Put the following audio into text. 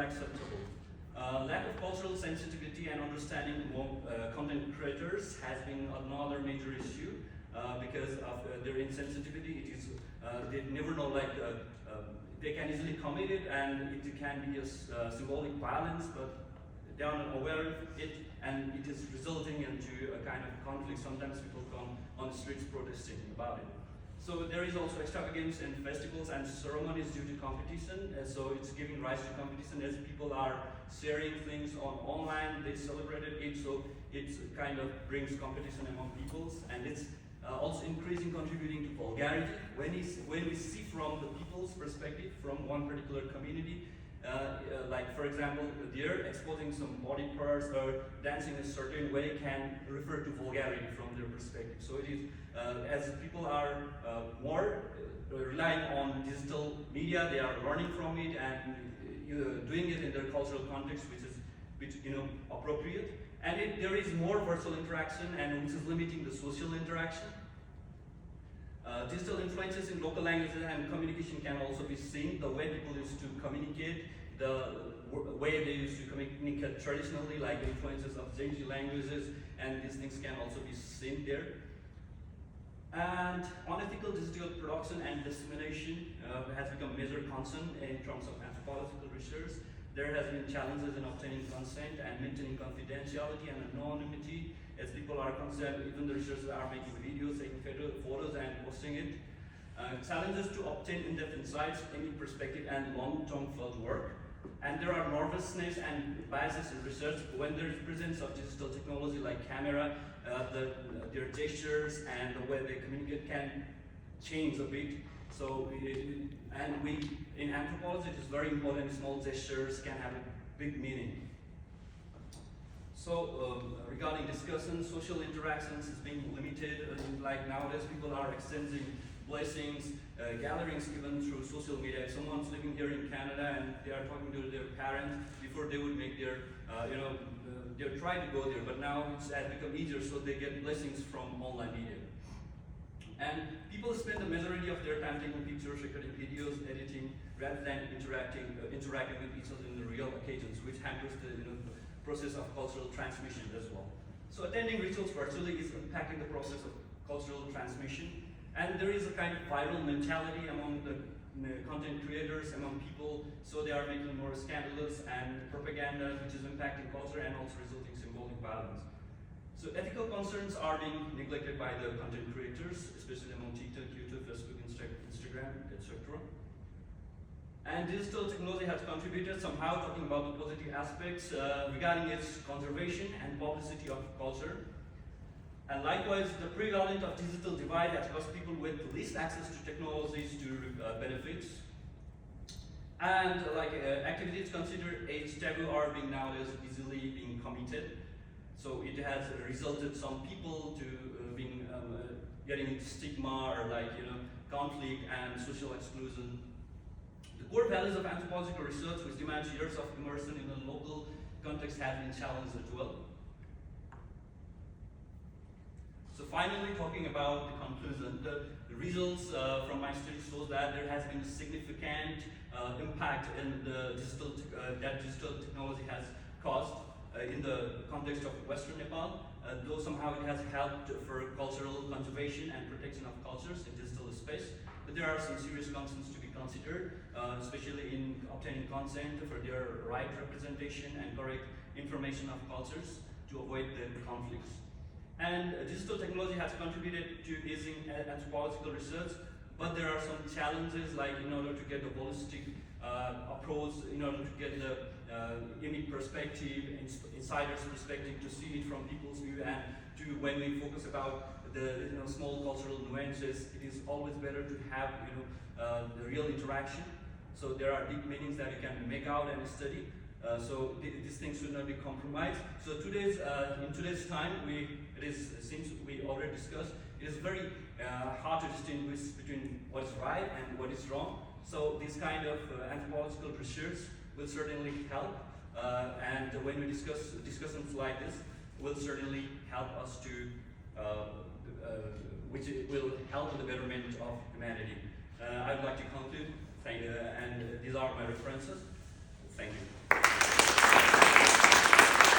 acceptable. Lack of cultural sensitivity and understanding among content creators has been another major issue because of their insensitivity. It is they never know they can easily commit it, and it can be a symbolic violence, but they are not aware of it, and it is resulting into a kind of conflict. Sometimes people come on the streets protesting about it. So there is also extravagance in festivals and ceremonies due to competition. So it's giving rise to competition as people are sharing things online. They celebrated it, so it kind of brings competition among peoples, and it's also increasing, contributing to vulgarity. When we see from the people's perspective, from one particular community, like for example, they're exposing some body parts or dancing a certain way can refer to vulgarity from their perspective. So it is, as people are more relying on digital media, they are learning from it and doing it in their cultural context, which appropriate. And there is more virtual interaction, and which is limiting the social interaction. Digital influences in local languages and communication can also be seen. The way people used to communicate, the way they used to communicate traditionally, like influences of Zenji languages, and these things can also be seen there. And unethical digital production and dissemination has become a major concern in terms of anthropological research. There has been challenges in obtaining consent and maintaining confidentiality and anonymity, as people are concerned. Even the researchers are making videos, taking photos and posting it. Challenges to obtain in-depth insights, any perspective, and long-term field work. And there are nervousness and biases in research when there is presence of digital technology like camera. Their gestures and the way they communicate can change a bit. So, in anthropology, it is very important. Small gestures can have a big meaning. So, regarding discussion, social interactions is being limited. Like nowadays, people are exchanging blessings, gatherings given through social media. If someone's living here in Canada and they are talking to their parents before they would make their, they're trying to go there, but now it's has become easier, so they get blessings from online media. And people spend the majority of their time taking pictures, recording videos, editing, rather than interacting with each other in the real occasions, which hampers the process of cultural transmission as well. So attending rituals virtually is impacting the process of cultural transmission, and there is a kind of viral mentality among the content creators, among people, so they are making more scandalous and propaganda, which is impacting culture and also resulting in symbolic violence. So ethical concerns are being neglected by the content creators, especially among TikTok, YouTube, Facebook, Instagram, etc. And digital technology has contributed somehow, talking about the positive aspects regarding its conservation and publicity of culture. And likewise, the prevalence of digital divide has caused people with least access to technologies to benefits. And activities considered age taboo are being nowadays easily being committed. So it has resulted some people to being getting stigma or conflict and social exclusion. The core values of anthropological research, which demands years of immersion in a local context, have been challenged as well. So finally, talking about the conclusion, the results from my study shows that there has been a significant impact in the that digital technology has caused in the context of Western Nepal, though somehow it has helped for cultural conservation and protection of cultures in digital space. But there are some serious concerns to be considered, especially in obtaining consent for their right representation and correct information of cultures to avoid the conflicts. And digital technology has contributed to easing anthropological research, but there are some challenges, like in order to get the holistic approach, in order to get the unique perspective, insider's perspective, to see it from people's view, and to when we focus about the small cultural nuances, it is always better to have the real interaction. So there are deep meanings that you can make out and study. So these things should not be compromised. So in today's time, since we already discussed, it is very hard to distinguish between what is right and what is wrong. So this kind of anthropological research will certainly help, and when we discuss discussions like this, will certainly help us to, which will help in the betterment of humanity. I would like to conclude, and these are my references.